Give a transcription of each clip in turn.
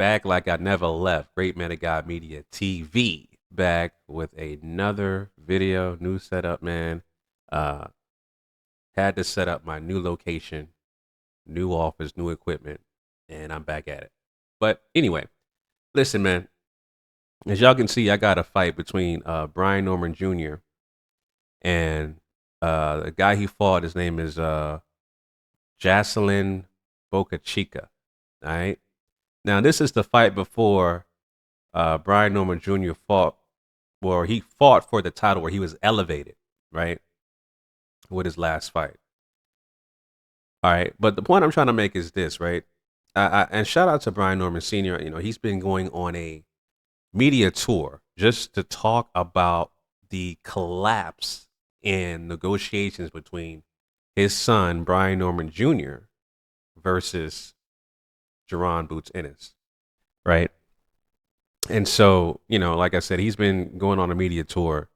back like I never left. Great Man of God Media TV back with another video, new setup, man. Uh, had to set up my new location, new office, new equipment, and I'm back at it. But anyway, listen, man. As y'all can see, I got a fight between Brian Norman Jr. and the guy he fought. His name is Jocelyn Boca Chica. All right. Now, this is the fight before Brian Norman Jr. fought, or he fought for the title where he was elevated, right? With his last fight. All right. But the point I'm trying to make is this, right? And shout out to Brian Norman Sr. You know, he's been going on a media tour just to talk about the collapse in negotiations between his son, Brian Norman Jr., versus Jerron Boots Ennis, right? And so, you know, like I said, he's been going on a media tour.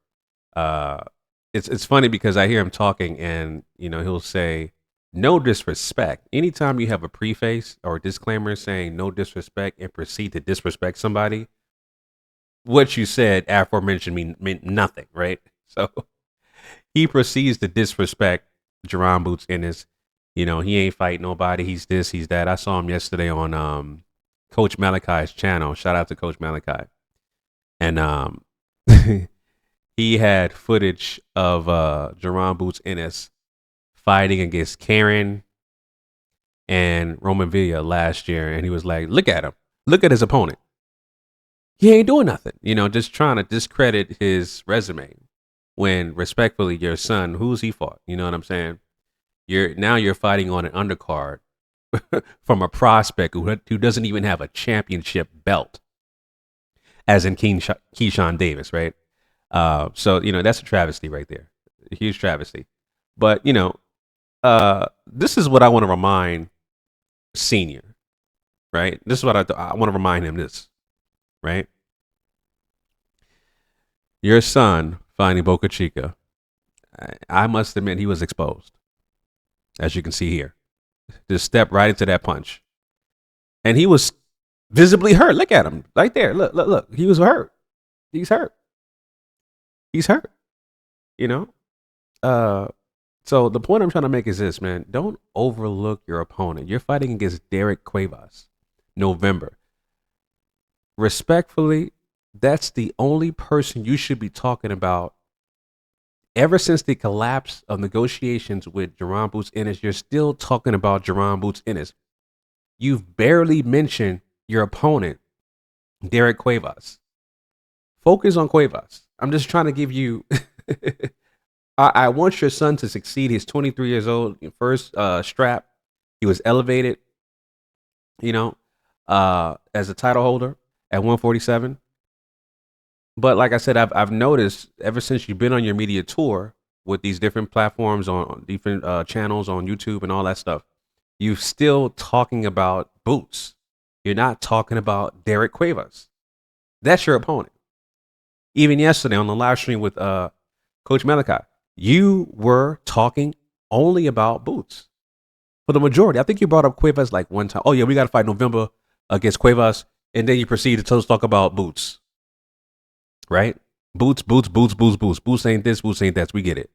It's funny because I hear him talking, and you know, he'll say, "No disrespect." Anytime you have a preface or a disclaimer saying "no disrespect" and proceed to disrespect somebody, what you said aforementioned meant nothing, right? So he proceeds to disrespect Jerron Boots Ennis. You know, he ain't fight nobody. He's this, he's that. I saw him yesterday on Coach Malachi's channel. Shout out to Coach Malachi. And he had footage of Jerron Boots Ennis fighting against Karen and Roman Villa last year. And he was like, look at him. Look at his opponent. He ain't doing nothing. You know, just trying to discredit his resume. When respectfully, your son, who's he fought? You know what I'm saying? You're fighting on an undercard from a prospect who doesn't even have a championship belt, as in Keyshawn Davis, right? So you know, that's a travesty right there, a huge travesty. But you know, this is what I want to remind Senior, right? This is what I want to remind him. This, right? Your son finding Boca Chica. I must admit he was exposed. As you can see here, just step right into that punch. And he was visibly hurt. Look at him right there. Look. He was hurt. He's hurt. He's hurt. You know? So the point I'm trying to make is this, man. Don't overlook your opponent. You're fighting against Derek Cuevas, November. Respectfully, that's the only person you should be talking about. Ever since the collapse of negotiations with Jerron Boots Ennis, you're still talking about Jerron Boots Ennis. You've barely mentioned your opponent, Derek Cuevas. Focus on Cuevas. I'm just trying to give you. I want your son to succeed. He's 23 years old. First strap, he was elevated. You know, as a title holder at 147. But like I said, I've noticed ever since you've been on your media tour with these different platforms on different channels on YouTube and all that stuff, you're still talking about Boots. You're not talking about Derek Cuevas. That's your opponent. Even yesterday on the live stream with Coach Malachi, you were talking only about Boots for the majority. I think you brought up Cuevas like one time. Oh yeah, we got to fight November against Cuevas, and then you proceeded to talk about Boots. Right? Boots. Boots ain't this, Boots ain't that. We get it.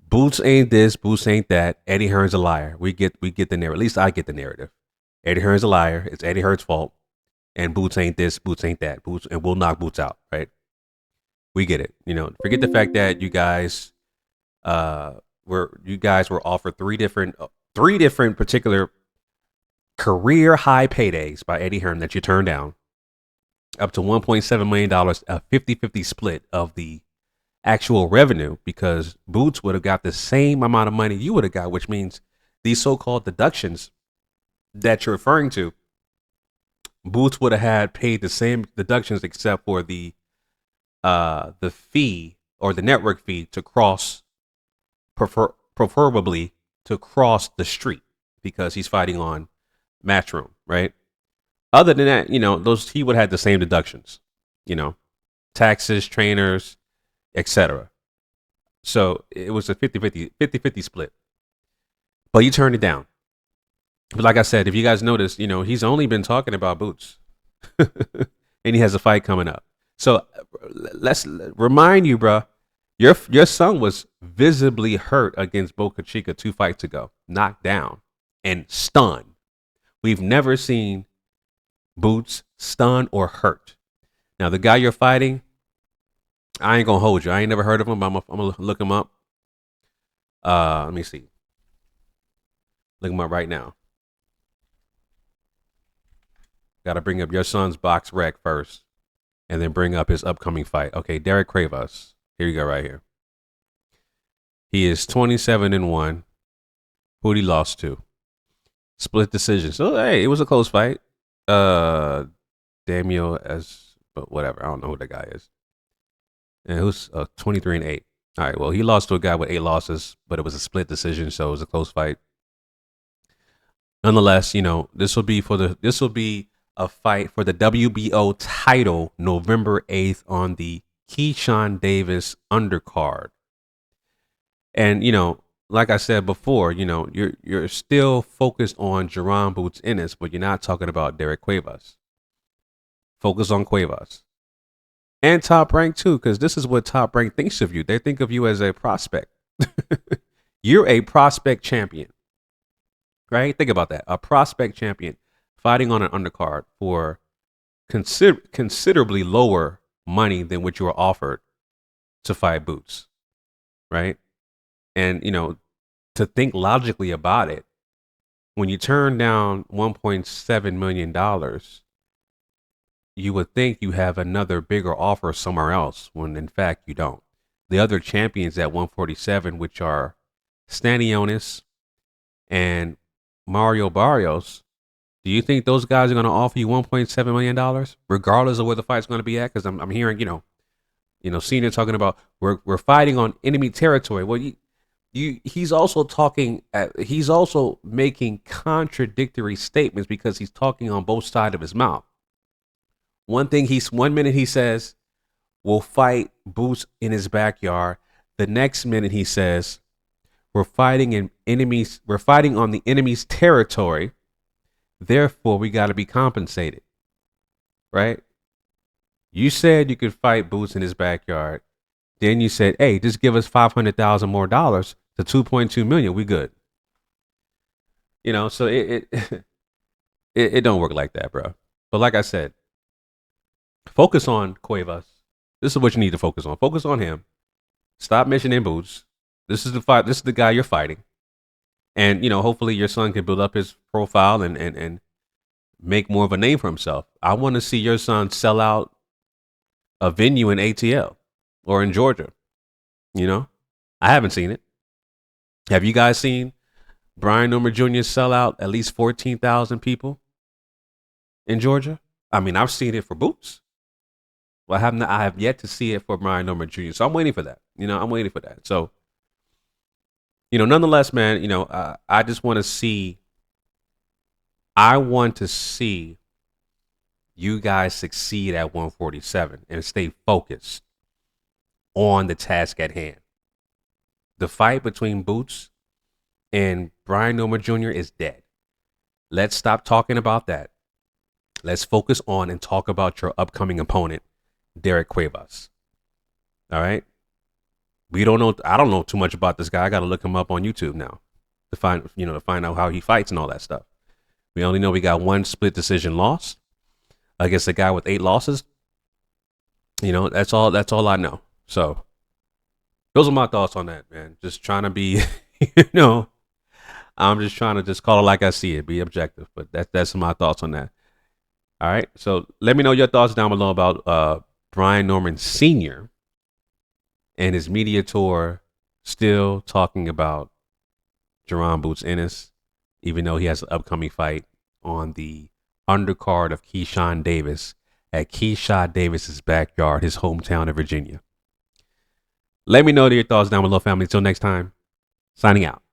Boots ain't this, Boots ain't that. Eddie Hearn's a liar. We get the narrative. At least I get the narrative. Eddie Hearn's a liar. It's Eddie Hearn's fault. And Boots ain't this, Boots ain't that. Boots, and we'll knock Boots out, right? We get it. You know, forget the fact that you guys were offered three different particular career high paydays by Eddie Hearn that you turned down. Up to $1.7 million, a 50-50 split of the actual revenue, because Boots would have got the same amount of money you would have got, which means these so-called deductions that you're referring to, Boots would have had paid the same deductions except for the fee or the network fee to cross, preferably to cross the street, because he's fighting on Matchroom, right? Other than that, you know, he would have had the same deductions, you know, taxes, trainers, etc. So it was a 50-50 split. But you turned it down. But like I said, if you guys notice, you know, he's only been talking about Boots. and he has a fight coming up. So let's remind you, bro. Your son was visibly hurt against Boca Chica 2 fights ago, knocked down and stunned. We've never seen Boots stunned or hurt. Now the guy you're fighting, I ain't gonna hold you. I ain't never heard of him. I'm gonna look him up. Let me see. Look him up right now. Got to bring up your son's box rec first, and then bring up his upcoming fight. Okay, Derek Cuevas. Here you go, right here. He is 27-1. Who'd he lost to? Split decision. So hey, it was a close fight. Daniel but whatever. I don't know who that guy is. And who's 23-8. All right. Well, he lost to a guy with 8 losses, but it was a split decision, so it was a close fight. Nonetheless, this will be a fight for the WBO title November 8th on the Keyshawn Davis undercard. And, like I said before, you're still focused on Jerron Boots Ennis, but you're not talking about Derek Cuevas. Focus on Cuevas. And Top Rank too, because this is what Top Rank thinks of you. They think of you as a prospect. You're a prospect champion. Right? Think about that. A prospect champion fighting on an undercard for considerably lower money than what you were offered to fight Boots. Right? And, to think logically about it, when you turn down $1.7 million, you would think you have another bigger offer somewhere else when in fact you don't. The other champions at 147, which are Stanionis and Mario Barrios, do you think those guys are going to offer you $1.7 million regardless of where the fight's going to be at? Because I'm hearing, Senior talking about we're fighting on enemy territory. Well, he's also he's also making contradictory statements because he's talking on both sides of his mouth. One minute he says we'll fight Boots in his backyard. The next minute he says we're fighting on the enemy's territory. Therefore, we got to be compensated. Right? You said you could fight Boots in his backyard. Then you said, "Hey, just give us $500,000 more dollars to $2.2 million. We good." So it don't work like that, bro. But like I said, focus on Cuevas. This is what you need to focus on. Focus on him. Stop mentioning Boots. This is the fight. This is the guy you're fighting. And, hopefully your son can build up his profile and make more of a name for himself. I want to see your son sell out a venue in ATL or in Georgia. I haven't seen it. Have you guys seen Brian Norman Jr. sell out at least 14,000 people in Georgia? I mean, I've seen it for Boots. Well, I have yet to see it for Brian Norman Jr. So I'm waiting for that. I'm waiting for that. So, nonetheless, man, I just want to see. I want to see you guys succeed at 147 and stay focused on the task at hand. The fight between Boots and Brian Norman Jr. is dead. Let's stop talking about that. Let's focus on and talk about your upcoming opponent, Derek Cuevas. All right. I don't know too much about this guy. I got to look him up on YouTube now to find out how he fights and all that stuff. We only know we got one split decision loss against a guy with 8 losses. That's all I know. So those are my thoughts on that, man. Just trying to be, I'm just trying to just call it like I see it, be objective. But that's my thoughts on that. All right. So let me know your thoughts down below about Brian Norman Sr. and his media tour still talking about Jerron Boots Ennis, even though he has an upcoming fight on the undercard of Keyshawn Davis at Keyshawn Davis's backyard, his hometown of Virginia. Let me know your thoughts down below, family. Until next time, signing out.